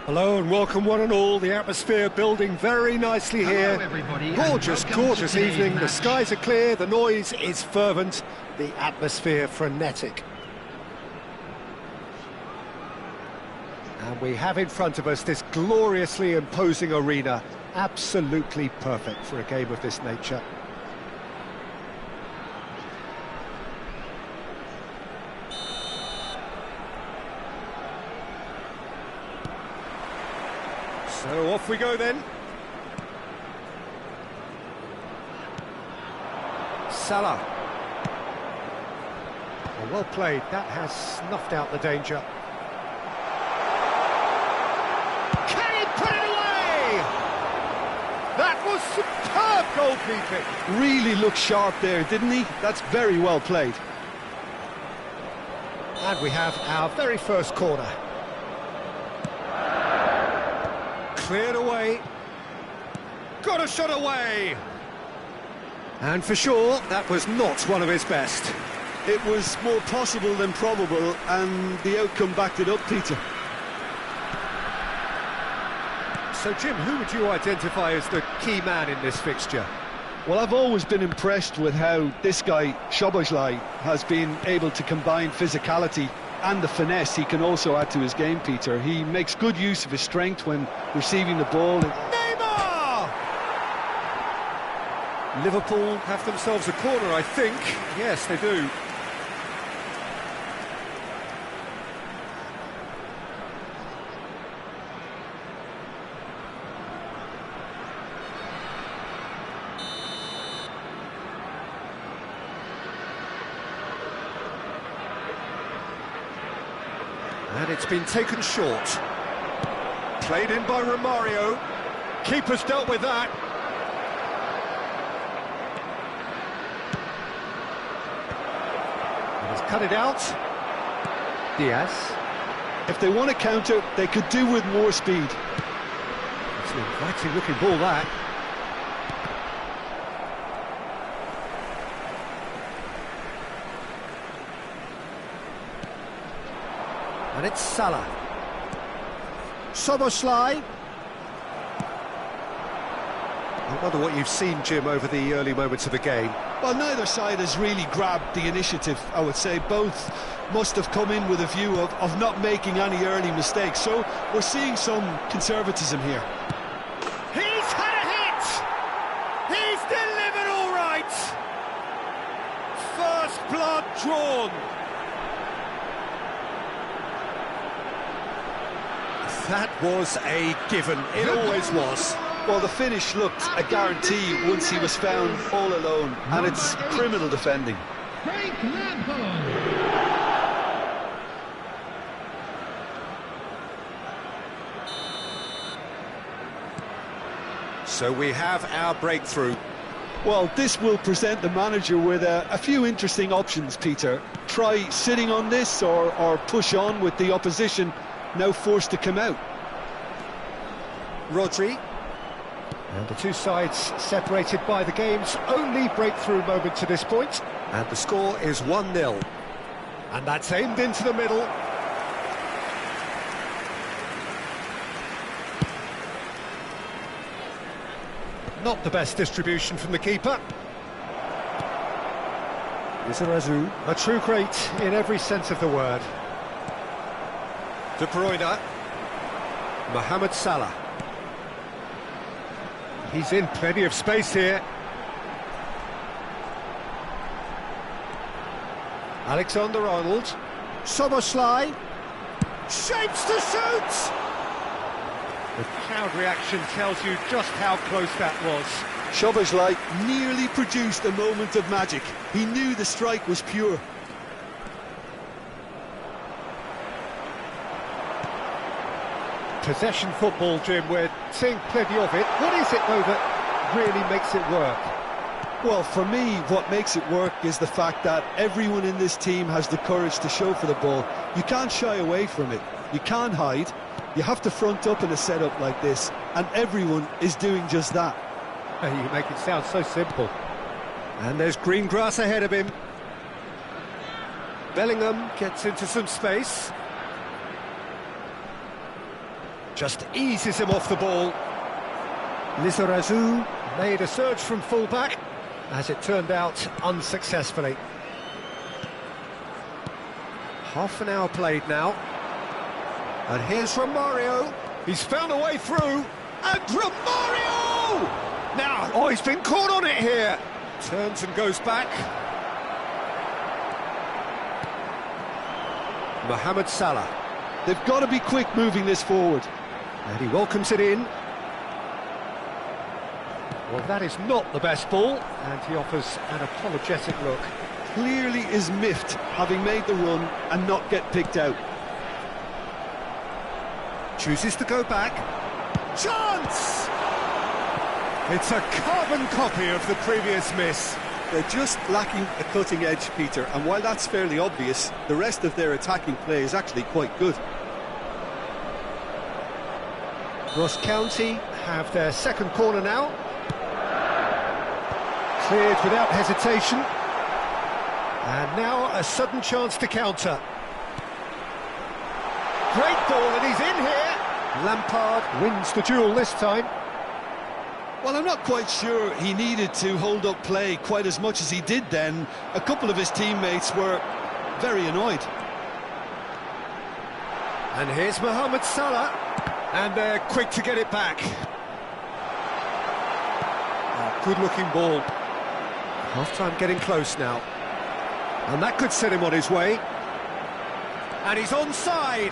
Hello and welcome one and all. The atmosphere building very nicely here. Hello everybody. Gorgeous evening. The match. skies are clear, the noise is fervent, the atmosphere frenetic. And we have in front of us this gloriously imposing arena. Absolutely perfect for a game of this nature. So off we go then. Salah. Well played, that has snuffed out the danger. Can he put it away? That was superb goalkeeping. Really looked sharp there, didn't he? That's very well played. And we have our very first corner. Cleared away. Got a shot away. And for sure, that was not one of his best. It was more possible than probable, and the outcome backed it up, Peter. So, Jim, who would you identify as the key man in this fixture? Well, I've always been impressed with how this guy, Szoboszlai, has been able to combine physicality and the finesse he can also add to his game, Peter. He makes good use of his strength when receiving the ball. Neymar! Liverpool have themselves a corner, I think. Yes, they do. And it's been taken short. Played in by Romario. Keeper's dealt with that. And he's cut it out. Diaz. If they want to counter, they could do with more speed. It's an inviting looking ball, that. And it's Salah. Szoboszlai. I wonder what you've seen, Jim, over the early moments of the game. Well, neither side has really grabbed the initiative, I would say. Both must have come in with a view of not making any early mistakes. So we're seeing some conservatism here. He's had a hit! He's delivered all right! First blood drawn. That was a given. It always was. Well, the finish looked a guarantee once he was found all alone, and it's criminal defending. So we have our breakthrough. Well, this will present the manager with a few interesting options, Peter. Try sitting on this or push on with the opposition now forced to come out. Rodri. And the two sides separated by the game's only breakthrough moment to this point. And the score is 1-0. And that's aimed into the middle. Not the best distribution from the keeper. Izarazu, a true great in every sense of the word. De Bruyne. Mohamed Salah. He's in plenty of space here. Alexander-Arnold. Szoboszlai. Shapes to shoot! The crowd reaction tells you just how close that was. Szoboszlai nearly produced a moment of magic. He knew the strike was pure. Possession football, Jim, we're seeing plenty of it. What is it, though, that really makes it work? Well, for me, what makes it work is the fact that everyone in this team has the courage to show for the ball. You can't shy away from it. You can't hide. You have to front up in a setup like this, and everyone is doing just that. You make it sound so simple. And there's green grass ahead of him. Bellingham gets into some space. Just eases him off the ball. Lizarazu made a surge from full-back, as it turned out unsuccessfully. Half an hour played now. And here's Romario. He's found a way through. And Romario! Now, oh, he's been caught on it here. Turns and goes back. Mohamed Salah. They've got to be quick moving this forward. And he welcomes it in. Well, that is not the best ball, and he offers an apologetic look. Clearly is miffed, having made the run and not get picked out. Chooses to go back. Chance! It's a carbon copy of the previous miss. They're just lacking a cutting edge, Peter, and while that's fairly obvious, the rest of their attacking play is actually quite good. Ross County have their second corner now. Cleared without hesitation. And now a sudden chance to counter. Great ball, and he's in here. Lampard wins the duel this time. Well, I'm not quite sure he needed to hold up play quite as much as he did then. A couple of his teammates were very annoyed. And here's Mohamed Salah. And they're quick to get it back. Oh, good-looking ball. Half-time getting close now. And that could set him on his way. And he's onside.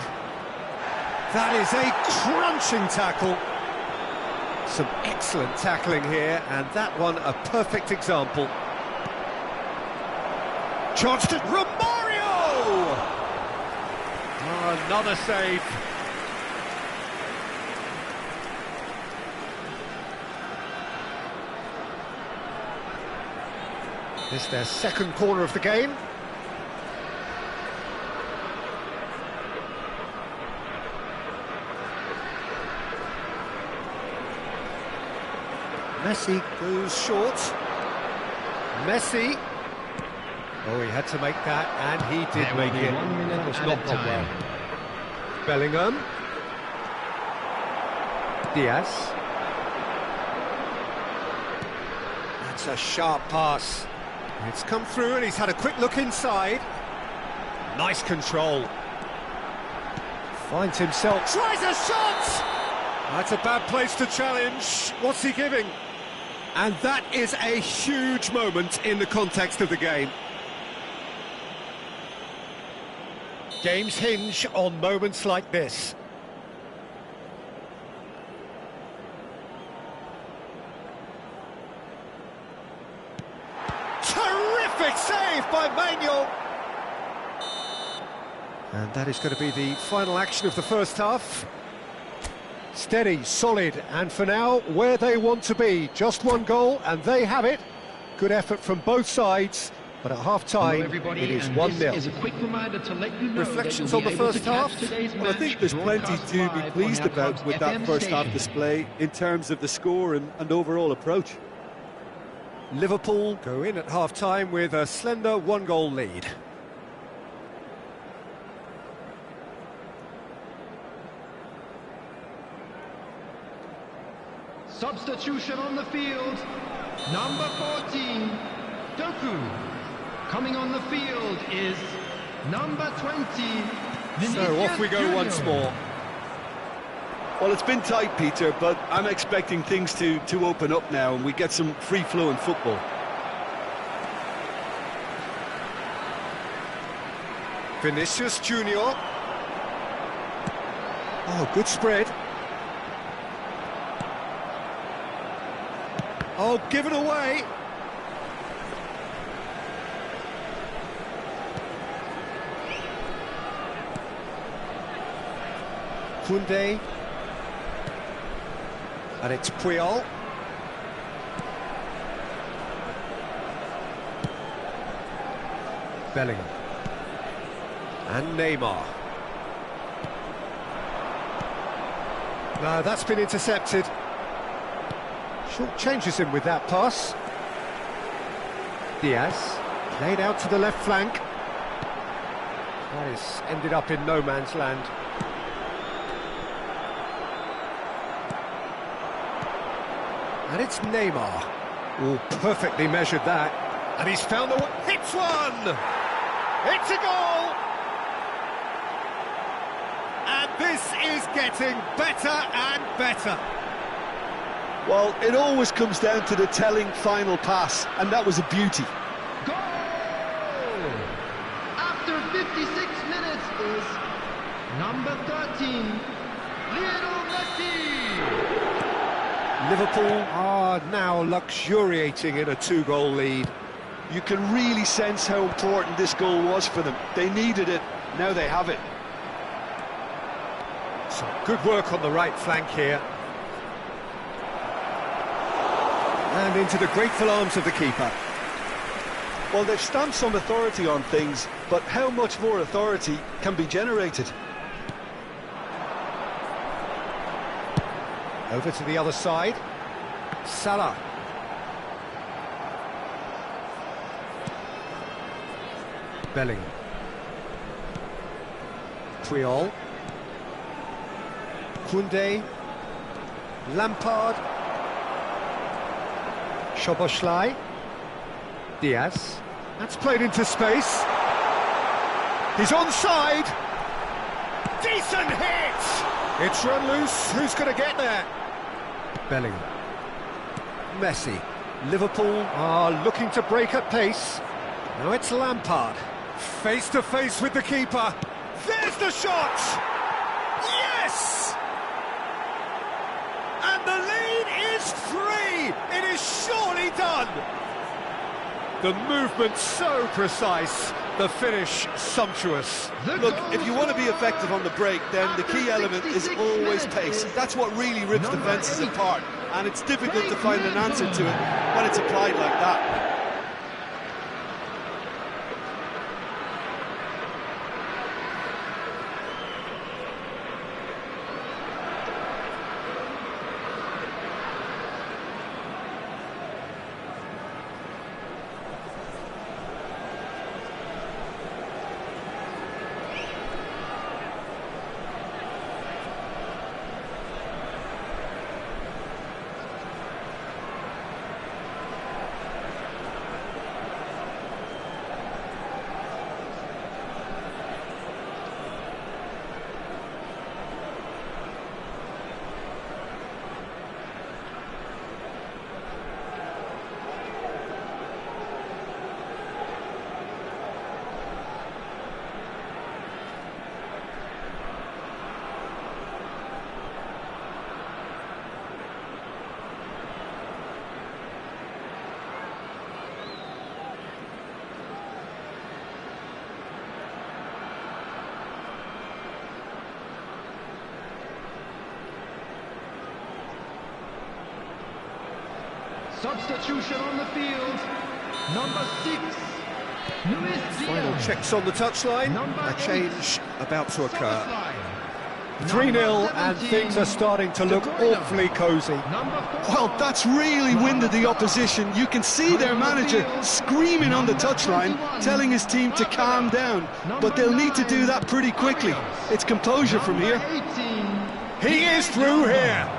That is a crunching tackle. Some excellent tackling here, and that one a perfect example. Chance to Romario! Oh, another save. This is their second corner of the game. Messi goes short. Messi. Oh, he had to make that, and he did make it. That was not gone well. Bellingham. Diaz. That's a sharp pass. It's come through, and he's had a quick look inside. Nice control. Finds himself. Tries a shot! That's a bad place to challenge. What's he giving? And that is a huge moment in the context of the game. Games hinge on moments like this. Terrific save by Manuel. And that is going to be the final action of the first half. Steady, solid, and for now, where they want to be. Just one goal, and they have it. Good effort from both sides, but at half-time, it is 1-0. Reflections on the first half? Well, I think there's plenty to be pleased about with that first half display in terms of the score and overall approach. Liverpool go in at half-time with a slender one-goal lead. Substitution on the field, number 14, Doku. Coming on the field is number 20, Vinicius So off we go Junior. once more. Well, it's been tight, Peter, but I'm expecting things to open up now and we get some free-flowing football. Vinicius Junior. Oh, good spread. Oh, given away. Koundé. And it's Puyol. Bellingham. And Neymar. No, that's been intercepted. Short changes him with that pass. Diaz, played out to the left flank. That is ended up in no man's land. And it's Neymar. Oh, perfectly measured that. And he's found the... hits one! It's a goal! And this is getting better and better. Well, it always comes down to the telling final pass, and that was a beauty. Goal! After 56 minutes is number 13, Lionel Messi. Liverpool are now luxuriating in a 2-goal lead. You can really sense how important this goal was for them. They needed it, now they have it. Some good work on the right flank here. And into the grateful arms of the keeper. Well, they've stamped some authority on things, but how much more authority can be generated? Over to the other side. Salah. Bellingham. Puyol. Koundé. Lampard. Szoboszlai. Diaz. That's played into space. He's onside. Decent hit! It's run loose. Who's going to get there? Bellingham. Messi. Liverpool are looking to break at pace. Now it's Lampard. Face to face with the keeper. There's the shot! Yes! And the lead is 3! It is surely done! The movement so precise, the finish sumptuous. Look, if you want to be effective on the break, then the key element is always pace. That's what really rips defences apart, and it's difficult to find an answer to it when it's applied like that. Substitution on the field, number 6, Luis Final Diaz. checks on the touchline. Number A change about to occur. Szoboszlai. 3-0 and things are starting to look awfully cosy. Number 4. Well, that's really winded the opposition. You can see their manager screaming on the touchline, telling his team to calm down. But they'll need to do that pretty quickly. It's composure from here. 18, He is through here.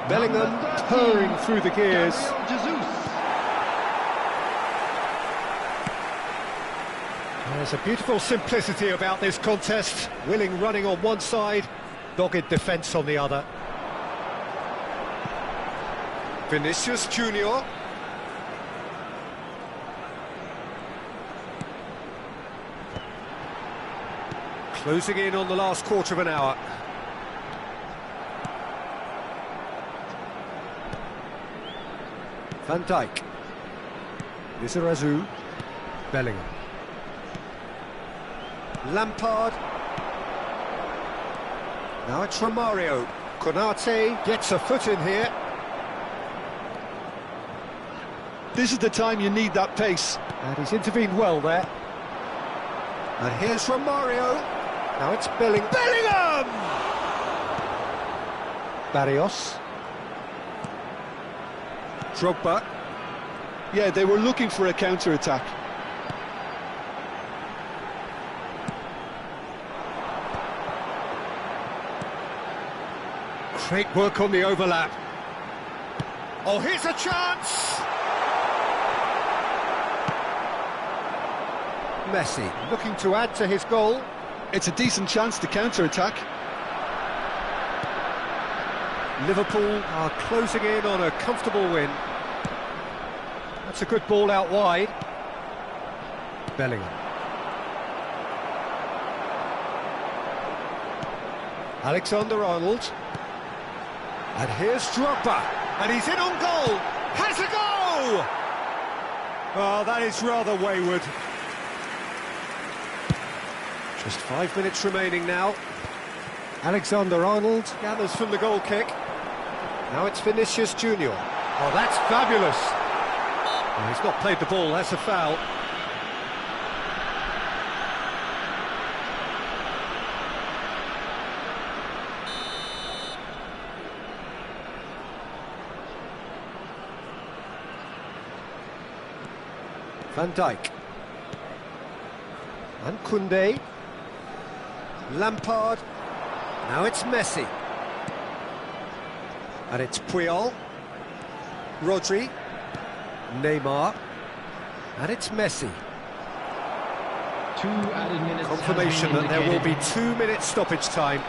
Bellingham purring through the gears. Gabriel Jesus. There's a beautiful simplicity about this contest. Willing running on one side, dogged defence on the other. Vinicius Junior. Closing in on the last quarter of an hour. Van Dijk. Lizarazu. Bellingham. Lampard. Now it's Romario. Konate gets a foot in here. This is the time you need that pace. And he's intervened well there. And here's Romario. Now it's Bellingham. Barrios. Drogba. Yeah, they were looking for a counter-attack. Great work on the overlap. Oh, here's a chance! Messi looking to add to his goal. It's a decent chance to counter-attack. Liverpool are closing in on a comfortable win. That's a good ball out wide. Bellingham. Alexander-Arnold. And here's Drogba. And he's in on goal. Has a go! Oh, that is rather wayward. Just 5 minutes remaining now. Alexander-Arnold gathers from the goal kick. Now it's Vinicius Junior. Oh, that's fabulous. Oh, he's not played the ball, that's a foul. Van Dijk. And Koundé. Lampard. Now it's Messi. And it's Puyol. Rodri. Neymar. And it's Messi. 2 added minutes. Confirmation that there will be 2 minutes stoppage time.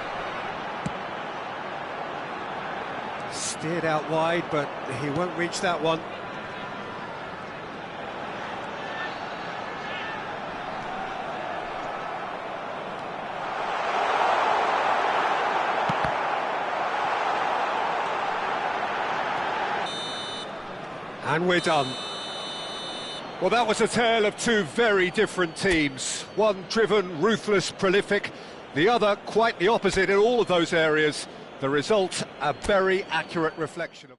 Steered out wide, but he won't reach that one. And we're done. Well, that was a tale of two very different teams. One driven, ruthless, prolific. The other quite the opposite in all of those areas. The result, a very accurate reflection of...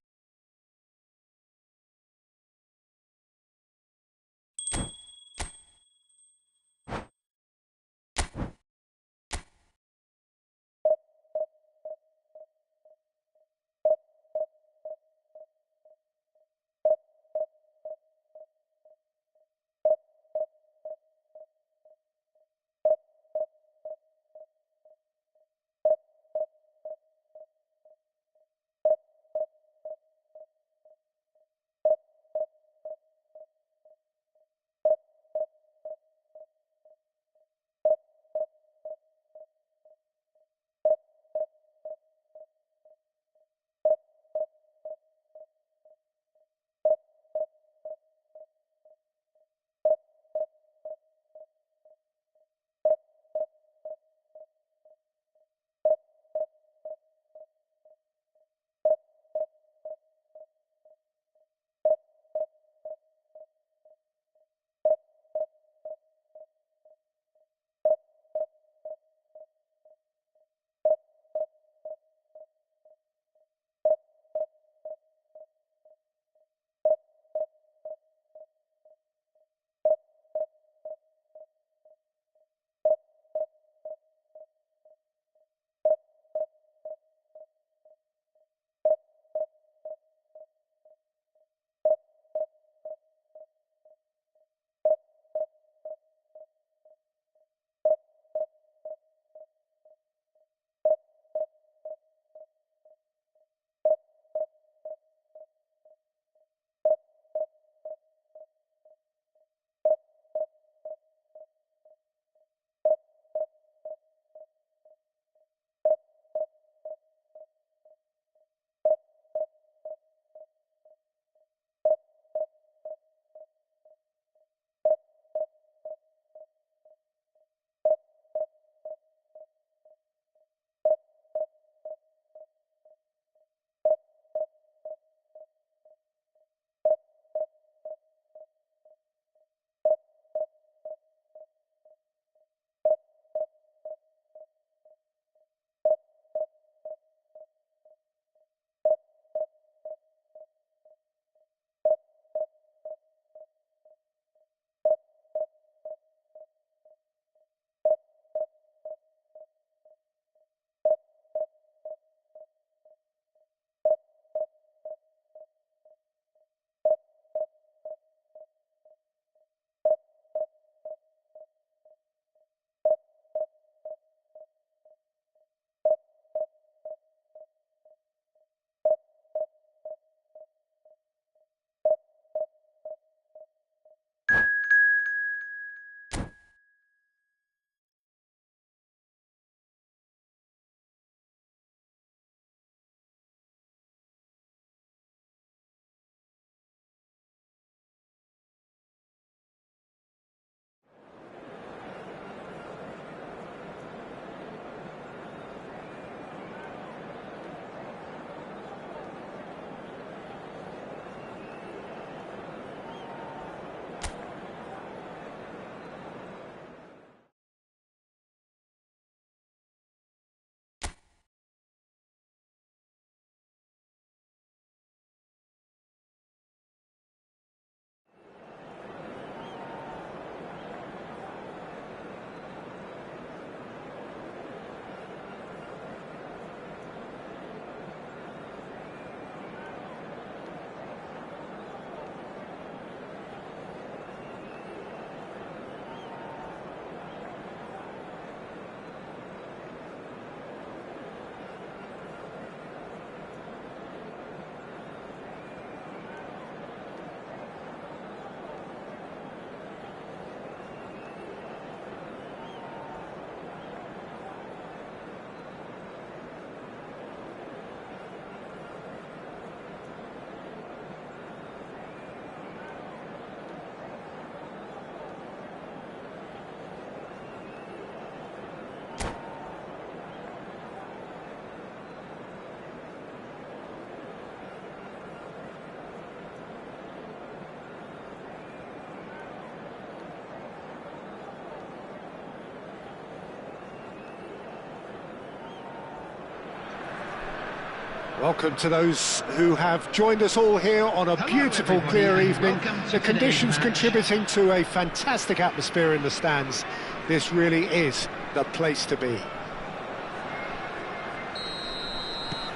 Welcome to those who have joined us all here on a beautiful, everybody, clear and evening. welcome to The conditions today's match. contributing to a fantastic atmosphere in the stands. This really is the place to be.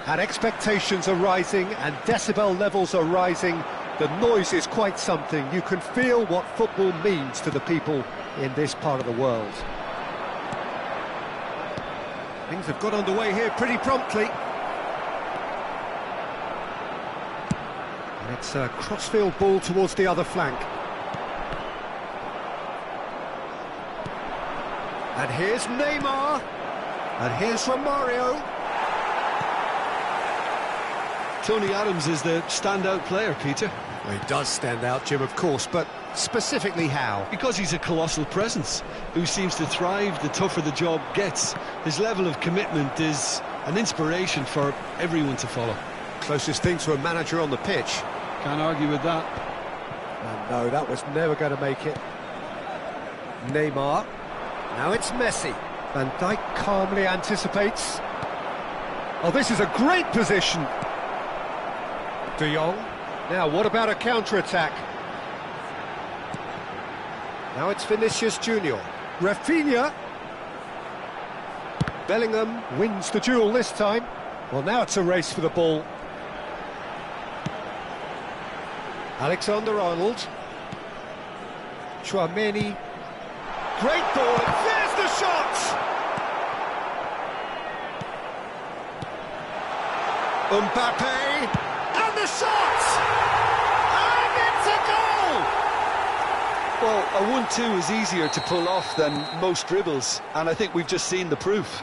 And expectations are rising and decibel levels are rising. The noise is quite something. You can feel what football means to the people in this part of the world. Things have got underway here pretty promptly. And it's a crossfield ball towards the other flank. And here's Neymar. And here's Romario. Tony Adams is the standout player, Peter. Well, he does stand out, Jim, of course, but specifically how? Because he's a colossal presence who seems to thrive the tougher the job gets. His level of commitment is an inspiration for everyone to follow. Closest thing to a manager on the pitch. Can't argue with that. And no, that was never going to make it. Neymar. Now it's Messi. Van Dijk calmly anticipates. Oh, this is a great position. De Jong. Now, what about a counter-attack? Now it's Vinicius Junior. Rafinha. Bellingham wins the duel this time. Well, now it's a race for the ball. Alexander-Arnold. Chouameni. Great ball, and there's the shot! Mbappe, and the shot! And it's a goal! Well, a 1-2 is easier to pull off than most dribbles, and I think we've just seen the proof.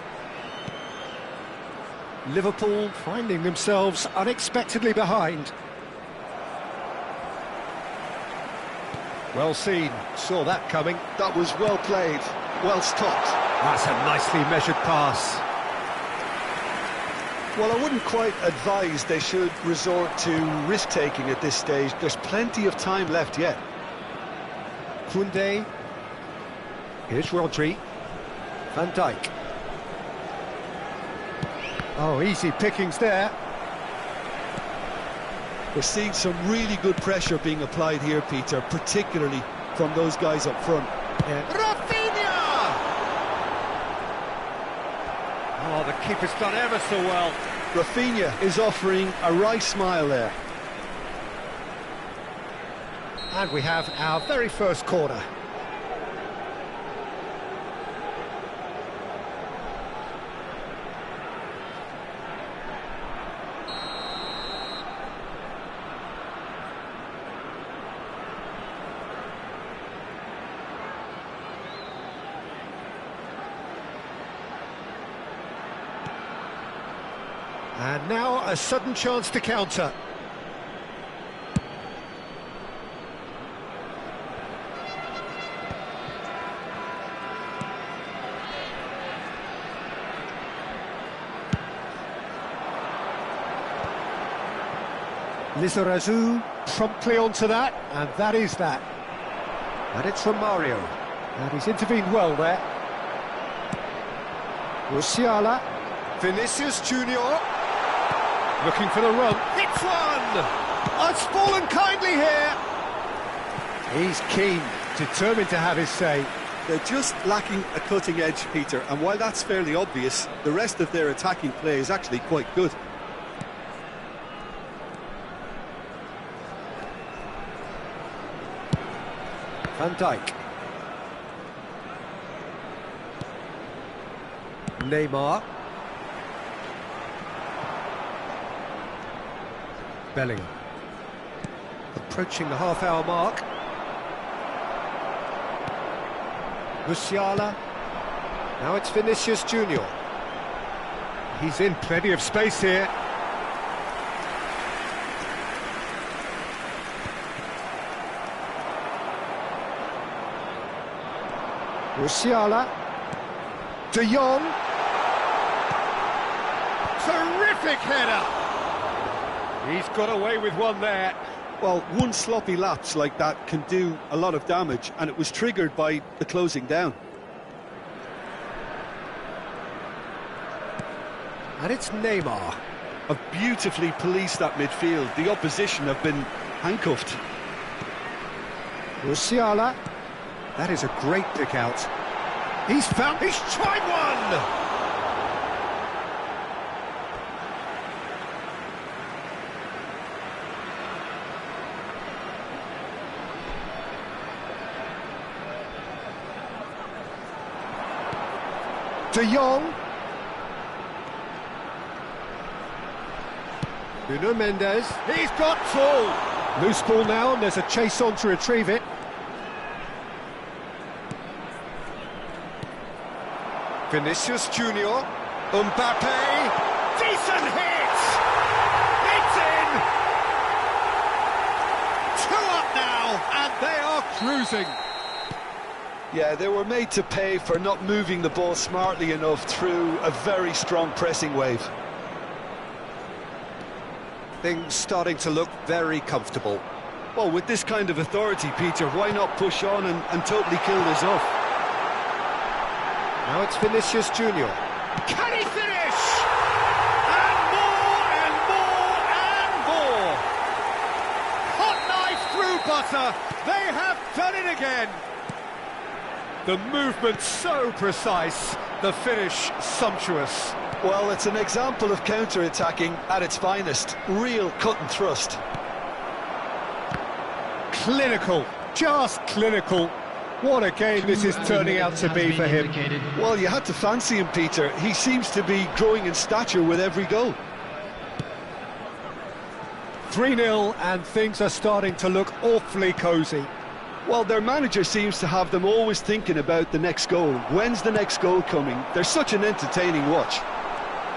Liverpool finding themselves unexpectedly behind. Well seen, saw that coming. That was well played, well stopped. That's a nicely measured pass. Well, I wouldn't quite advise they should resort to risk-taking at this stage. There's plenty of time left yet. Koundé. Here's Rodri. Van Dijk. Oh, easy pickings there. We're seeing some really good pressure being applied here, Peter, particularly from those guys up front. Rafinha! Oh, the keeper's done ever so well. Rafinha is offering a wry smile there. And we have our very first corner. And now a sudden chance to counter. Lizarazu promptly onto that, and that is that. And it's from Mario. And he's intervened well there. Musiala. Vinicius Junior. Looking for the run. It's one! Oh, it's fallen kindly here. He's keen, determined to have his say. They're just lacking a cutting edge, Peter, and while that's fairly obvious, the rest of their attacking play is actually quite good. Van Dijk. Neymar. Bellingham. Approaching the half-hour mark. Musiala. Now it's Vinicius Junior. He's in plenty of space here. Musiala. De Jong. Terrific header! He's got away with one there. Well, one sloppy lapse like that can do a lot of damage, and it was triggered by the closing down. And it's Neymar. have beautifully policed that midfield. The opposition have been handcuffed. Musiala. That is a great pick out. He's tried one! De Jong. Nuno Mendes. He's got full. Loose ball now, and there's a chase on to retrieve it. Vinicius Junior. Mbappe. Decent hit! It's in! 2 up now, and they are cruising. Yeah, they were made to pay for not moving the ball smartly enough through a very strong pressing wave. Things starting to look very comfortable. Well, with this kind of authority, Peter, why not push on and totally kill this off? Now it's Vinicius Junior. Can he finish? And more and more and more. Hot knife through butter. They have done it again. The movement so precise, the finish sumptuous. Well, it's an example of counter-attacking at its finest. Real cut and thrust. Clinical, just clinical. What a game this is turning out to be for him. Well, you had to fancy him, Peter. He seems to be growing in stature with every goal. 3-0, and things are starting to look awfully cosy. Well, their manager seems to have them always thinking about the next goal. When's the next goal coming? They're such an entertaining watch.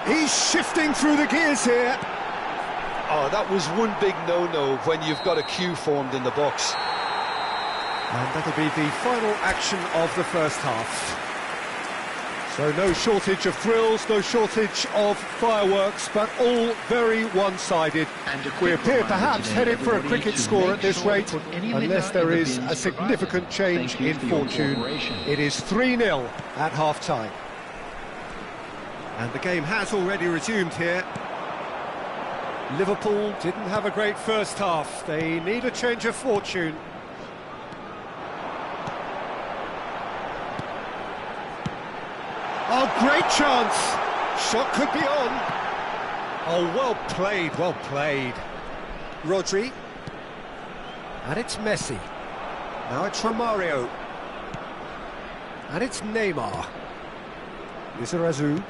He's shifting through the gears here. Oh, that was one big no-no when you've got a queue formed in the box. And that'll be the final action of the first half. So no shortage of thrills, no shortage of fireworks, but all very one-sided. We appear perhaps headed for a cricket score at this rate, unless there is a significant change in fortune. It is 3-0 at half-time. And the game has already resumed here. Liverpool didn't have a great first half. They need a change of fortune. Oh, great chance! Shot could be on. Oh, well played, well played. Rodri. And it's Messi. Now it's Romario. And it's Neymar. Lizarazu.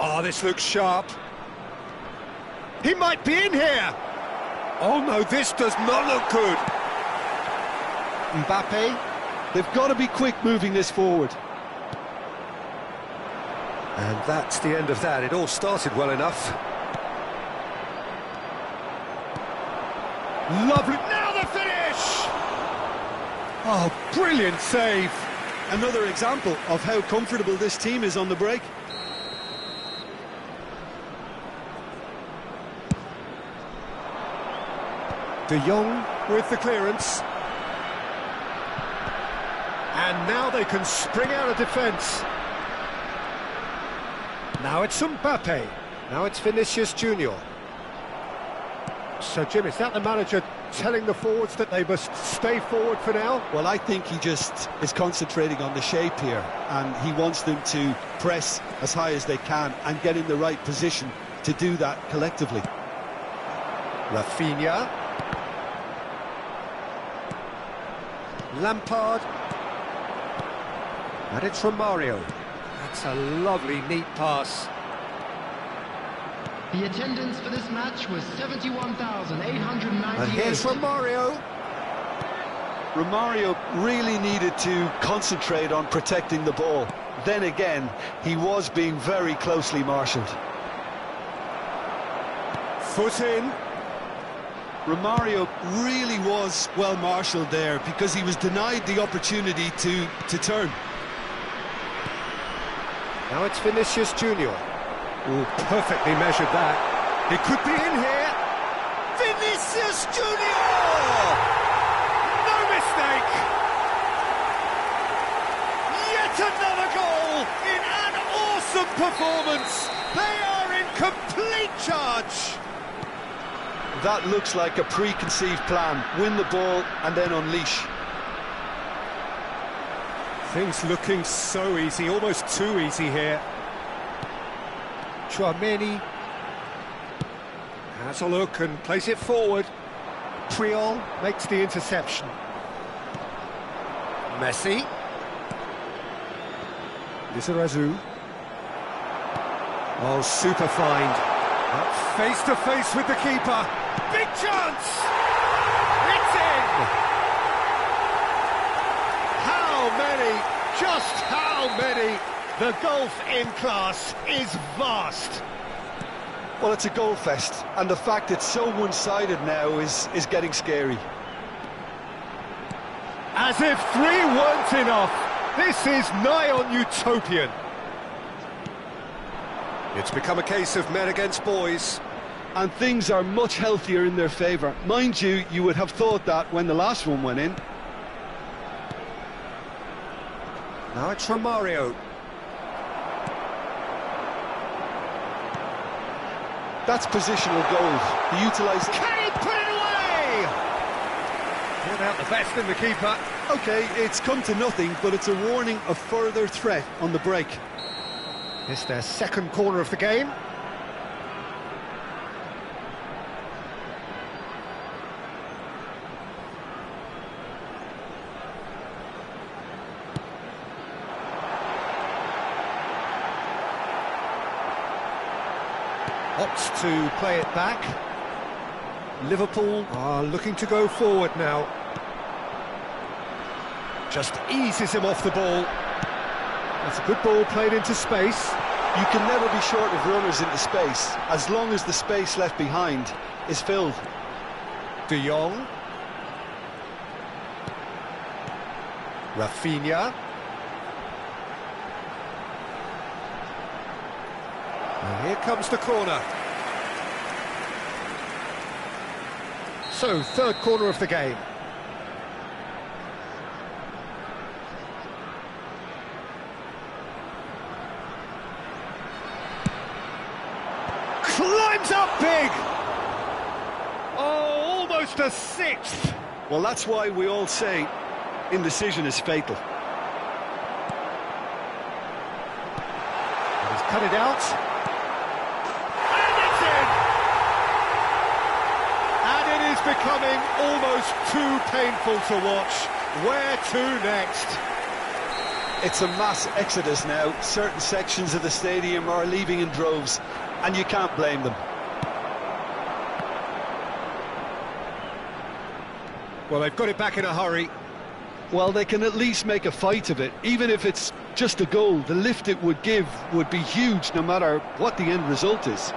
Oh, this looks sharp. He might be in here! Oh no, this does not look good. Mbappe. They've got to be quick moving this forward. And that's the end of that. It all started well enough. Lovely. Now the finish! Oh, brilliant save. Another example of how comfortable this team is on the break. De Jong with the clearance. And now they can spring out of defence. Now it's Mbappe. Now it's Vinicius Junior. So, Jim, is that the manager telling the forwards that they must stay forward for now? Well, I think he just is concentrating on the shape here, and he wants them to press as high as they can and get in the right position to do that collectively. Rafinha. Lampard. And it's Romario. That's a lovely, neat pass. The attendance for this match was 71,898. And here's Romario. Romario really needed to concentrate on protecting the ball. Then again, he was being very closely marshalled. Foot in. Romario really was well marshalled there because he was denied the opportunity to turn. Now it's Vinicius Junior. Oh, perfectly measured that. He could be in here. Vinicius Junior! No mistake! Yet another goal in an awesome performance. They are in Complete charge! That looks like a preconceived plan. Win the ball and then unleash. Things looking so easy, almost too easy here. Chouameni has a look and plays it forward. Triol makes the interception. Messi. Lizarazu. Oh, super find. Face to face with the keeper. Big chance! It's in! How many? Just how many? The gulf in class is vast. Well, it's a goal fest, and the fact it's so one-sided now is getting scary. As if 3 weren't enough, this is nigh on utopian. It's become a case of men against boys. And things are much healthier in their favour. Mind you, you would have thought that when the last one went in. Now it's Romario. That's positional gold. He utilised... Can he put it away? Brought out the best in the keeper. OK, it's come to nothing, but it's a warning of further threat on the break. It's their second corner of the game. Opts to play it back. Liverpool are looking to go forward now. Just eases him off the ball. That's a good ball played into space. You can never be short of runners into space, as long as the space left behind is filled. De Jong. Rafinha. And here comes the corner. So, third corner of the game. Climbs up big! Oh, almost a sixth! Well, that's why we all say indecision is fatal. He's cut it out. And it's in! And it is becoming almost too painful to watch. Where to next? It's a mass exodus now. Certain sections of the stadium are leaving in droves, and you can't blame them. Well, they've got it back in a hurry. Well, they can at least make a fight of it. Even if it's just a goal, the lift it would give would be huge no matter what the end result is.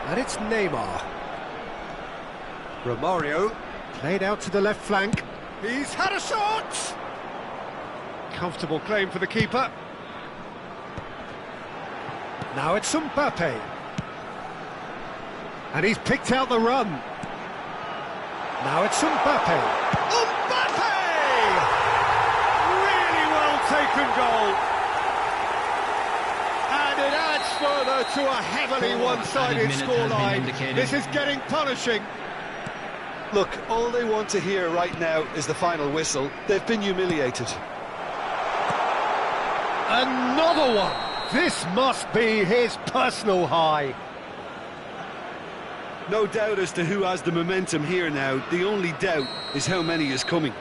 And it's Neymar. Romario played out to the left flank. He's had a shot! Comfortable claim for the keeper. Now it's Mbappe. And he's picked out the run. Now it's Mbappe. Mbappe! Really well taken goal. And it adds further to a heavily one-sided scoreline. This is getting punishing. Look, all they want to hear right now is the final whistle. They've been humiliated. Another one! This must be his personal high. No doubt as to who has the momentum here now. The only doubt is how many is coming.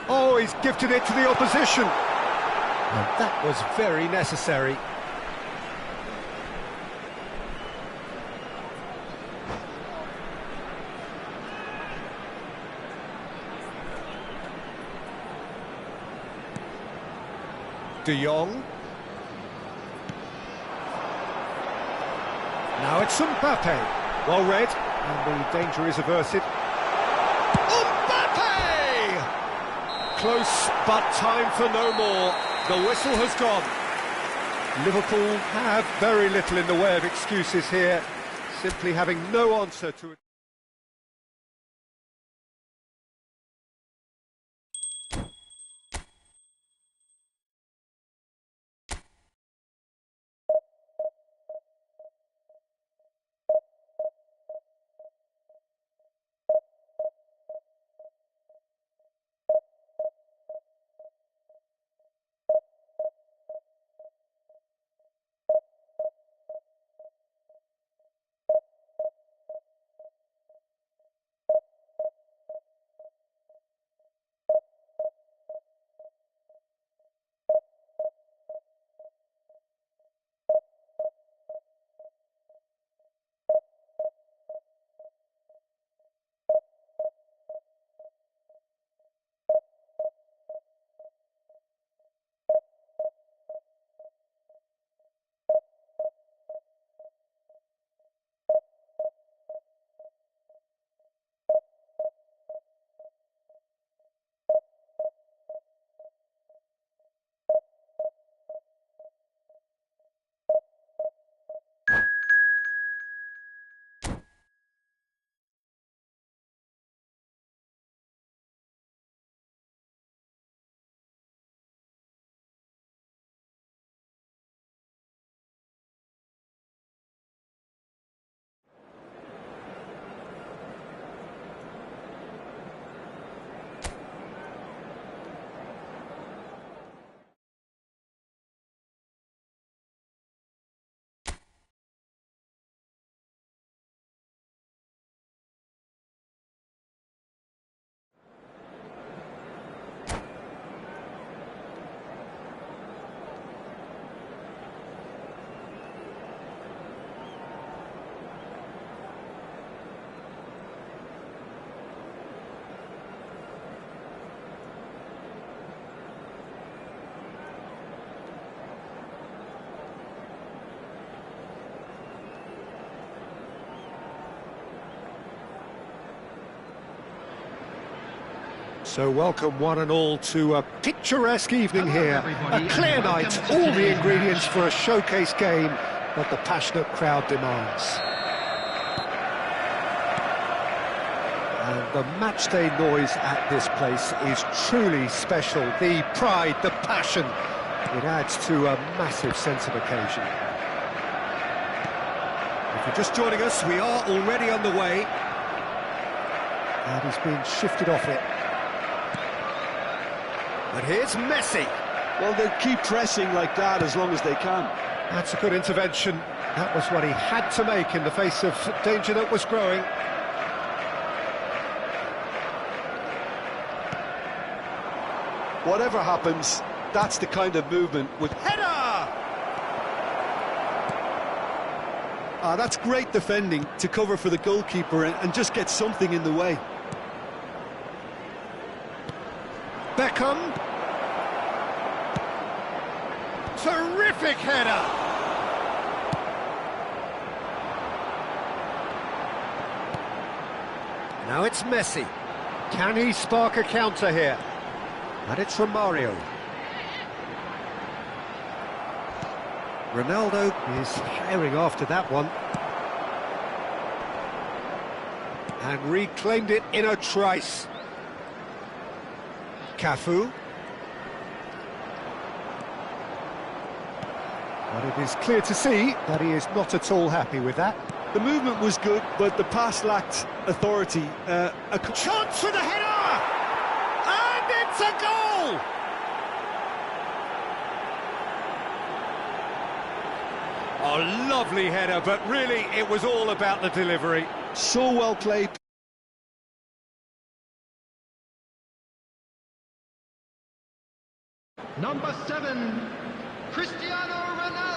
Oh, he's gifted it to the opposition. And that was very necessary. De Jong. Now it's Mbappe. Well read, and the danger is averted. Mbappe! Close, but time for no more. The whistle has gone. Liverpool have very little in the way of excuses here, simply having no answer to it. So welcome one and all to a picturesque evening Hello, here. everybody, A clear and welcome night, to all the today's ingredients match. for a showcase game that the passionate crowd demands. And the matchday noise at this place is truly special. The pride, the passion, it adds to a massive sense of occasion. If you're just joining us, we are already on the way. And he's been shifted off it. But here's Messi. Well, they'll keep pressing like that as long as they can. That's a good intervention. That was what he had to make in the face of danger that was growing. Whatever happens, that's the kind of movement with... Header! That's great defending to cover for the goalkeeper and just get something in the way. Beckham. Terrific header! Now it's Messi. Can he spark a counter here? And it's from Mario. Ronaldo is firing after that one. And reclaimed it in a trice. Cafu. But it is clear to see that he is not at all happy with that. The movement was good, but the pass lacked authority. Chance for the header! And it's a goal! A lovely header, but really it was all about the delivery. So well played. Number 7, Cristiano Ronaldo.